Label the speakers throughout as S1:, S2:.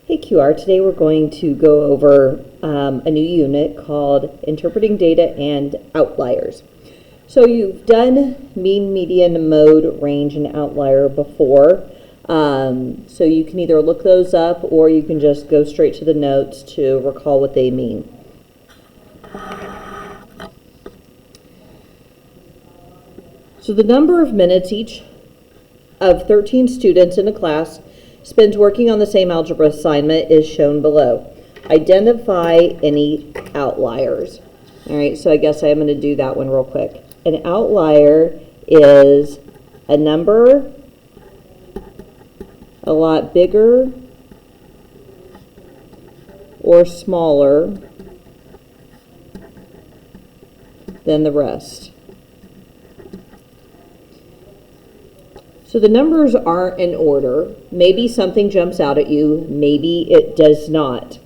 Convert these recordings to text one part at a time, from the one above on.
S1: Hey QR, today we're going to go over a new unit called Interpreting Data and Outliers. So you've done mean, median, mode, range, and outlier before. So you can either look those up or you can just go straight to the notes to recall what they mean. So the number of minutes each of 13 students in a class spends working on the same algebra assignment is shown below. Identify any outliers. All right, so I guess I'm going to do that one real quick. An outlier is a number a lot bigger or smaller than the rest. So the numbers aren't in order. Maybe something jumps out at you, maybe it does not.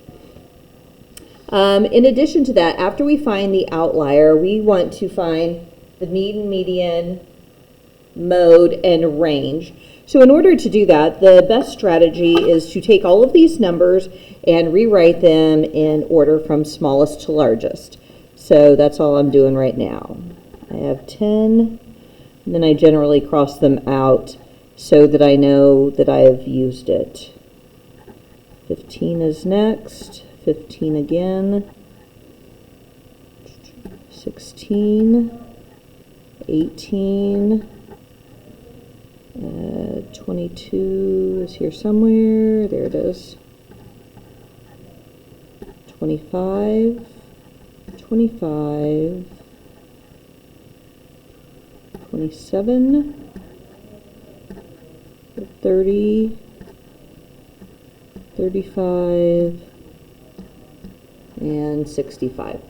S1: In addition to that, after we find the outlier, we want to find the mean, median, mode, and range. So in order to do that, the best strategy is to take all of these numbers and rewrite them in order from smallest to largest. So that's all I'm doing right now. I have 10. And then I generally cross them out so that I know that I have used it. 15 is next, 15 again, 16, 18, 22 is here somewhere, there it is, 25, 25, 27, 30, 35, and 65.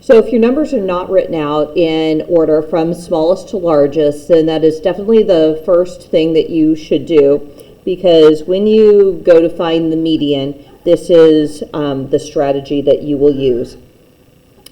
S1: So if your numbers are not written out in order from smallest to largest, then that is definitely the first thing that you should do, because when you go to find the median, this is the strategy that you will use.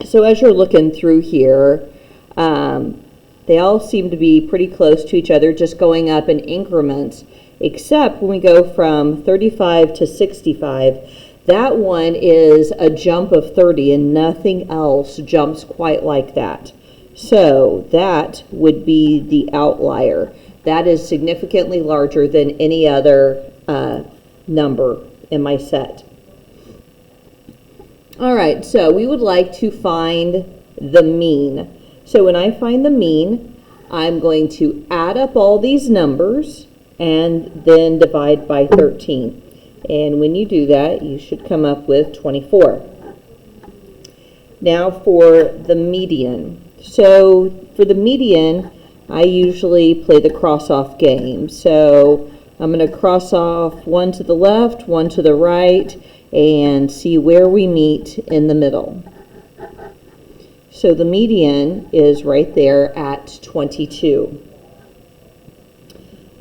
S1: So as you're looking through here, they all seem to be pretty close to each other, just going up in increments, except when we go from 35 to 65, that one is a jump of 30 and nothing else jumps quite like that. So that would be the outlier. That is significantly larger than any other number in my set. All right, so we would like to find the mean. So when I find the mean, I'm going to add up all these numbers and then divide by 13. And when you do that, you should come up with 24. Now for the median. So for the median, I usually play the cross-off game. So I'm going to cross off one to the left, one to the right, and see where we meet in the middle. So the median is right there at 22.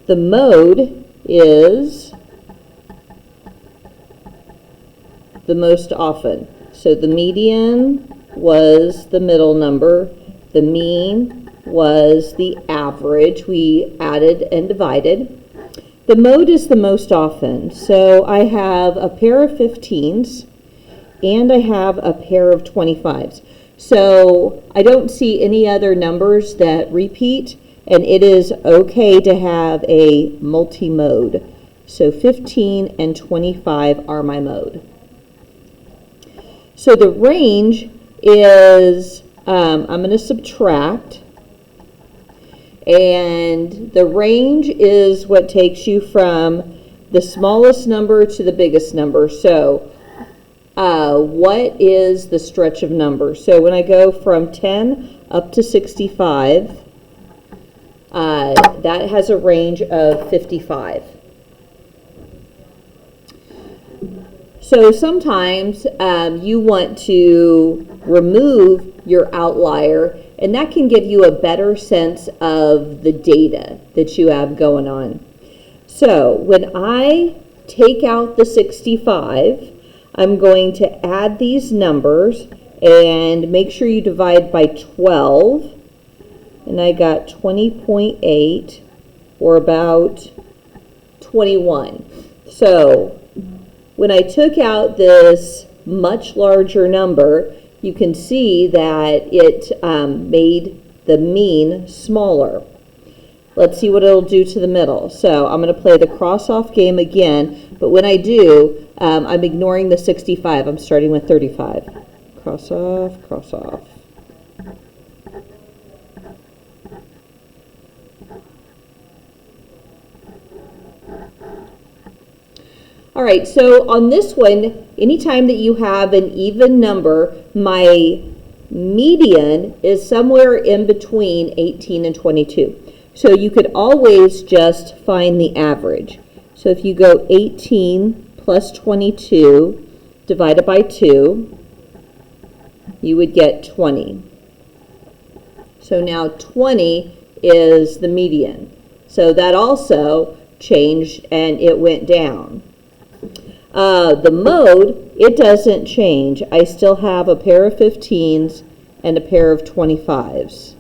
S1: The mode is the most often. So the median was the middle number. The mean was the average. We added and divided. The mode is the most often. So I have a pair of 15s and I have a pair of 25s. So I don't see any other numbers that repeat, and it is okay to have a multi-mode. So 15 and 25 are my mode. So the range is, I'm going to subtract, and the range is what takes you from the smallest number to the biggest number. So what is the stretch of numbers? So when I go from 10 up to 65, that has a range of 55. So sometimes you want to remove your outlier, and that can give you a better sense of the data that you have going on. So when I take out the 65, I'm going to add these numbers and make sure you divide by 12. And I got 20.8, or about 21. So when I took out this much larger number, you can see that it made the mean smaller. Let's see what it'll do to the middle. So I'm going to play the cross-off game again, but when I do, I'm ignoring the 65. I'm starting with 35. Cross off, cross off. All right, so on this one, anytime that you have an even number, my median is somewhere in between 18 and 22. So you could always just find the average. So if you go 18 plus 22 divided by 2, you would get 20. So now 20 is the median. So that also changed and it went down. The mode, it doesn't change. I still have a pair of 15s and a pair of 25s.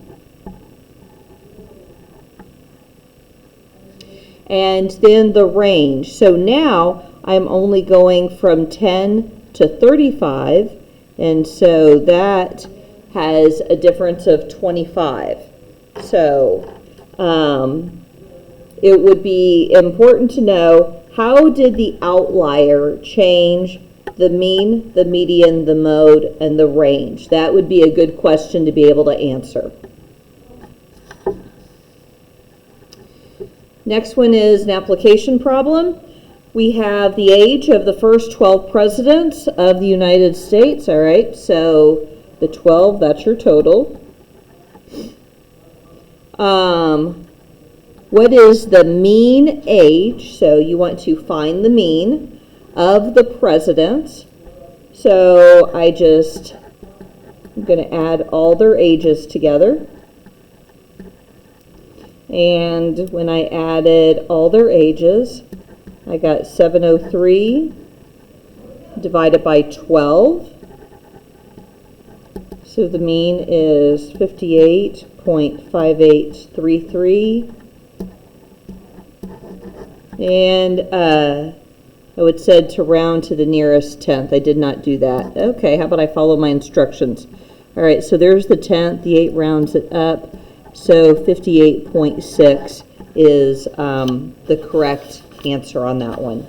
S1: And then the range. So now I'm only going from 10 to 35, and so that has a difference of 25. So it would be important to know, how did the outlier change the mean, the median, the mode, and the range? That would be a good question to be able to answer. Next one is an application problem. We have the age of the first 12 presidents of the United States. All right, so the 12, that's your total. What is the mean age? So you want to find the mean of the presidents. So I'm going to add all their ages together. And when I added all their ages, I got 703 divided by 12. So the mean is 58.5833. And I would said to round to the nearest tenth. I did not do that. Okay, how about I follow my instructions? All right, so there's the tenth. The 8 rounds it up. So 58.6 is the correct answer on that one.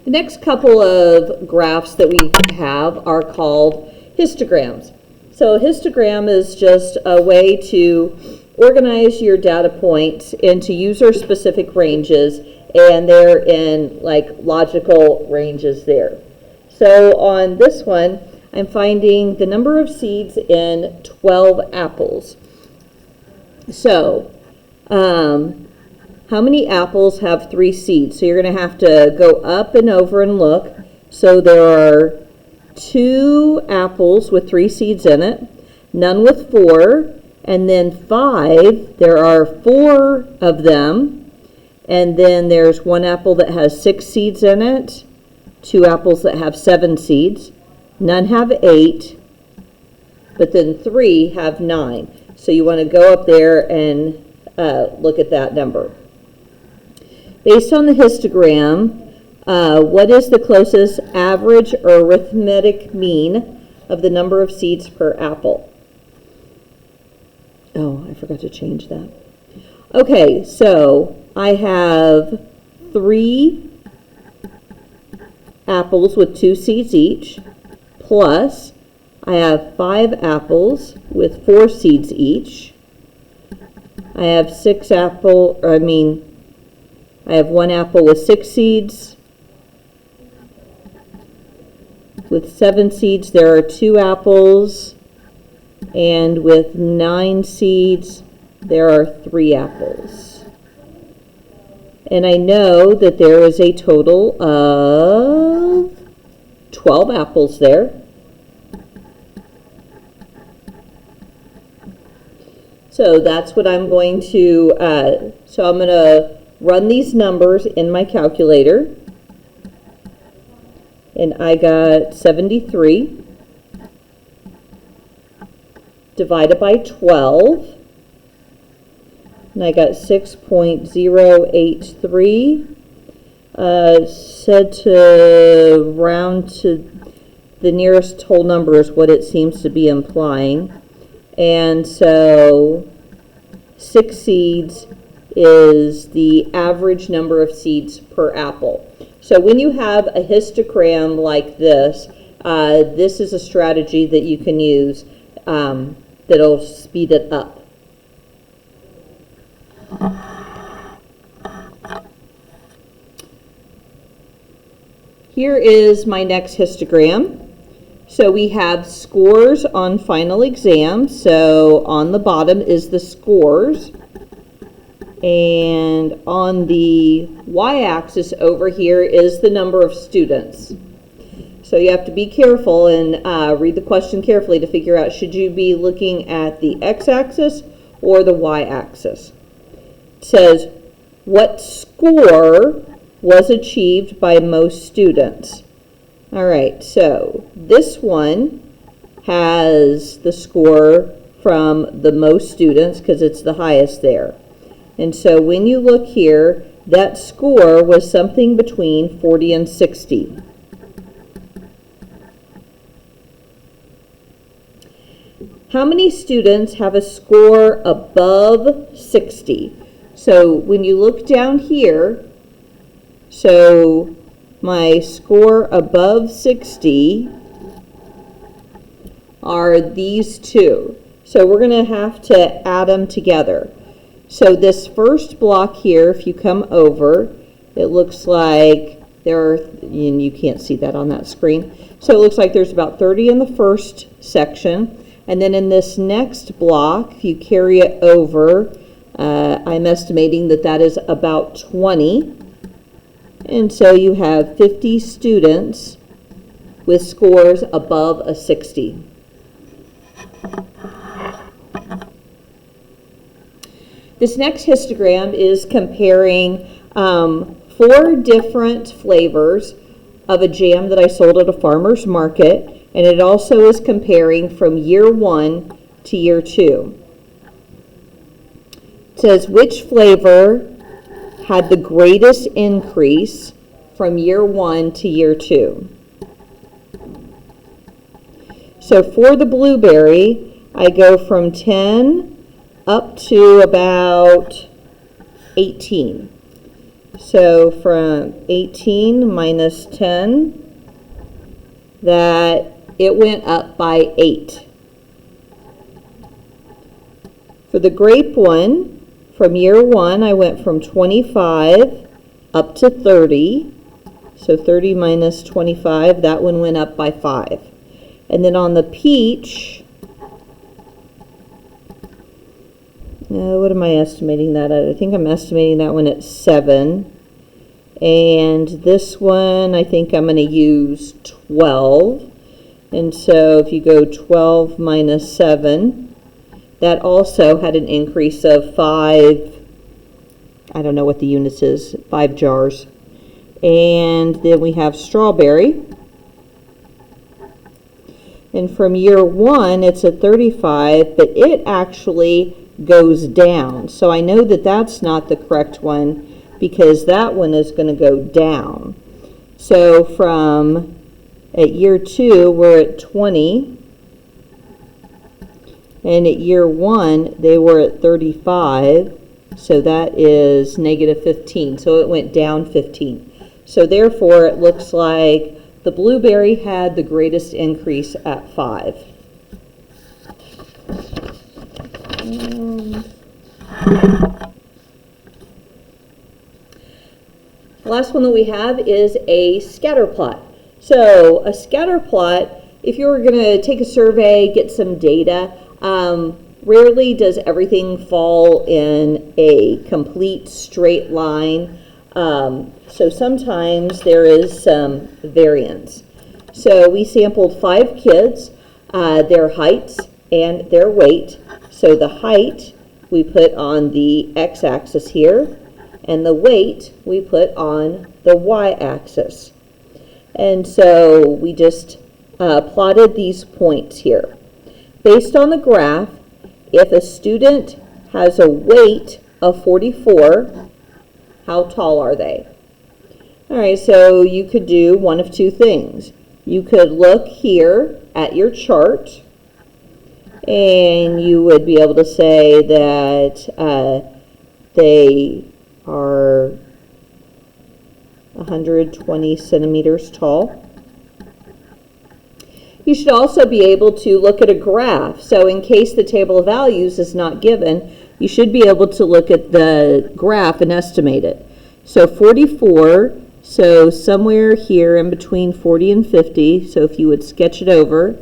S1: The next couple of graphs that we have are called histograms. So a histogram is just a way to organize your data points into user-specific ranges, and they're in like logical ranges there. So on this one, I'm finding the number of seeds in 12 apples. So how many apples have 3 seeds? So you're going to have to go up and over and look. So there are 2 apples with 3 seeds in it, none with 4, and then 5, there are 4 of them, and then there's 1 apple that has 6 seeds in it, 2 apples that have 7 seeds, none have 8, but then 3 have 9. So you want to go up there and look at that number. Based on the histogram, what is the closest average or arithmetic mean of the number of seeds per apple? Oh, I forgot to change that. Okay, so I have 3 apples with 2 seeds each, plus I have 5 apples with 4 seeds each. I have 1 apple with 6 seeds. With 7 seeds, there are 2 apples, and with 9 seeds, there are 3 apples. And I know that there is a total of 12 apples there. So that's what I'm going to, so I'm going to run these numbers in my calculator. And I got 73 divided by 12. and I got 6.083. Said to round to the nearest whole number is what it seems to be implying. And so 6 seeds is the average number of seeds per apple. So when you have a histogram like this, this is a strategy that you can use that'll speed it up. Here is my next histogram. So we have scores on final exam. So on the bottom is the scores. And on the y-axis over here is the number of students. So you have to be careful and read the question carefully to figure out, should you be looking at the x-axis or the y-axis. It says, what score was achieved by most students? All right, so this one has the score from the most students because it's the highest there. And so when you look here, that score was something between 40 and 60. How many students have a score above 60? So when you look down here, so my score above 60 are these two. So we're going to have to add them together. So this first block here, if you come over, it looks like there are, and you can't see that on that screen, so it looks like there's about 30 in the first section. And then in this next block, if you carry it over, I'm estimating that that is about 20. And so you have 50 students with scores above a 60. This next histogram is comparing 4 different flavors of a jam that I sold at a farmer's market, and it also is comparing from year 1 to year 2. It says which flavor had the greatest increase from year 1 to year 2. So for the blueberry, I go from 10 up to about 18. So from 18 minus 10, that it went up by 8. For the grape one, from year 1, I went from 25 up to 30. So 30 minus 25, that one went up by 5. And then on the peach, what am I estimating that at? I think I'm estimating that one at 7. And this one, I think I'm going to use 12. And so if you go 12 minus 7, that also had an increase of 5, I don't know what the units is, 5 jars. And then we have strawberry. And from year 1, it's a 35, but it actually goes down. So I know that that's not the correct one because that one is going to go down. So from at year 2, we're at 20. And at year 1, they were at 35. So that is negative 15. So it went down 15. So therefore, it looks like the blueberry had the greatest increase at 5. The last one that we have is a scatter plot. So a scatter plot, if you were going to take a survey, get some data, rarely does everything fall in a complete straight line. So sometimes there is some variance. So we sampled 5 kids, their heights and their weight. So the height we put on the x-axis here, and the weight we put on the y-axis. And so we just plotted these points here. Based on the graph, if a student has a weight of 44, how tall are they? All right, so you could do one of two things. You could look here at your chart, and you would be able to say that they are 120 centimeters tall. You should also be able to look at a graph. So in case the table of values is not given, you should be able to look at the graph and estimate it. So 44, so somewhere here in between 40 and 50, so if you would sketch it over.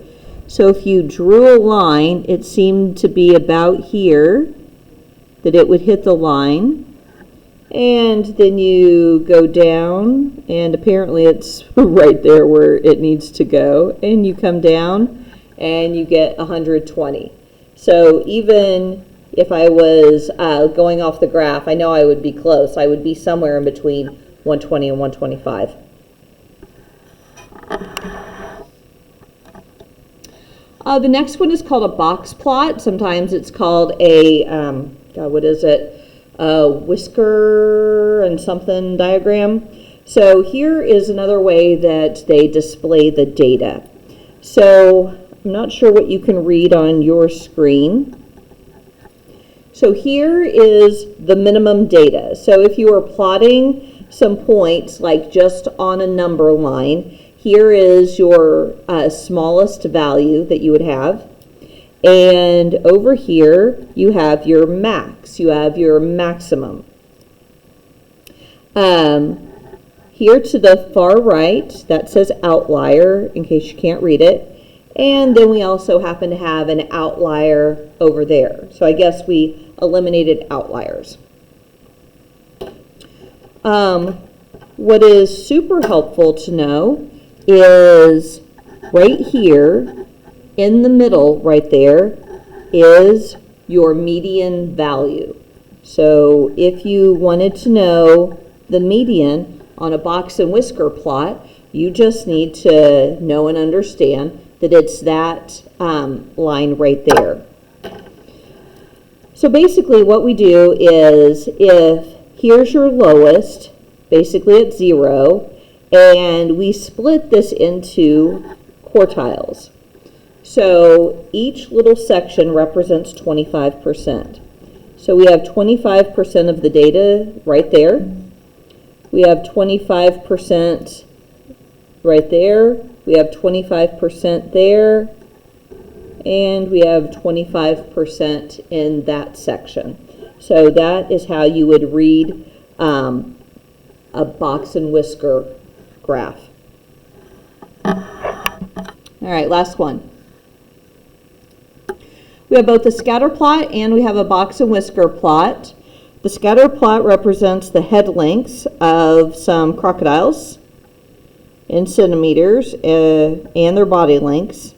S1: So if you drew a line, it seemed to be about here that it would hit the line. And then you go down, and apparently it's right there where it needs to go. And you come down, and you get 120. So even if I was going off the graph, I know I would be close. I would be somewhere in between 120 and 125. The next one is called a box plot. Sometimes it's called a, what is it? Whisker and something diagram. So here is another way that they display the data. So I'm not sure what you can read on your screen. So here is the minimum data. So if you are plotting some points, like just on a number line, here is your smallest value that you would have. And over here, you have your max. You have your maximum. Here to the far right, that says outlier, in case you can't read it. And then we also happen to have an outlier over there. So I guess we eliminated outliers. What is super helpful to know is right here, in the middle right there is your median value. So if you wanted to know the median on a box and whisker plot, you just need to know and understand that it's that line right there. So basically what we do is, if here's your lowest, basically at 0, and we split this into quartiles. So each little section represents 25%. So we have 25% of the data right there. We have 25% right there. We have 25% there. And we have 25% in that section. So that is how you would read a box and whisker graph. All right, last one. We have both a scatter plot and we have a box and whisker plot. The scatter plot represents the head lengths of some crocodiles in centimeters and their body lengths.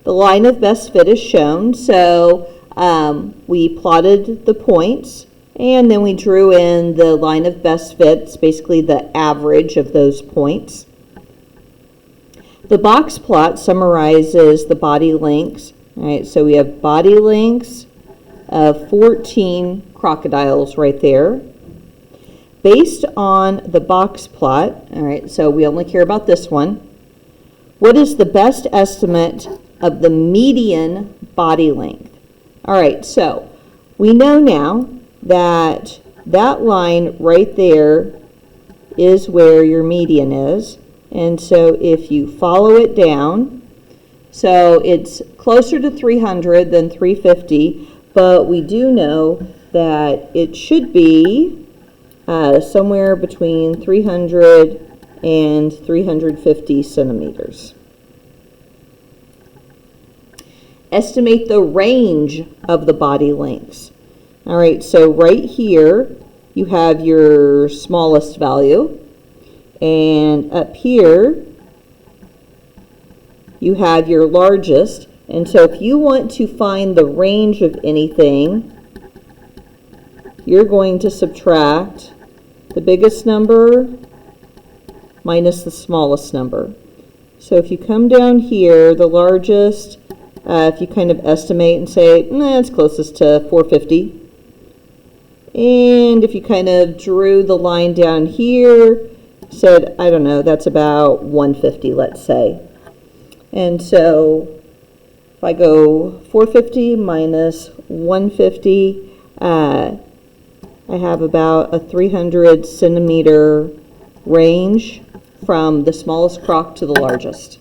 S1: The line of best fit is shown, so we plotted the points and then we drew in the line of best fit. It's basically the average of those points. The box plot summarizes the body lengths. All right, so we have body lengths of 14 crocodiles right there. Based on the box plot, all right, so we only care about this one. What is the best estimate of the median body length? All right, so we know now that that line right there is where your median is. And so if you follow it down, so it's closer to 300 than 350, but we do know that it should be somewhere between 300 and 350 centimeters. Estimate the range of the body lengths. All right, so right here you have your smallest value, and up here you have your largest. And so if you want to find the range of anything, you're going to subtract the biggest number minus the smallest number. So if you come down here, the largest, if you kind of estimate and say, it's closest to 450. And if you kind of drew the line down here, said, I don't know, that's about 150, let's say. And so if I go 450 minus 150, I have about a 300 centimeter range from the smallest crock to the largest.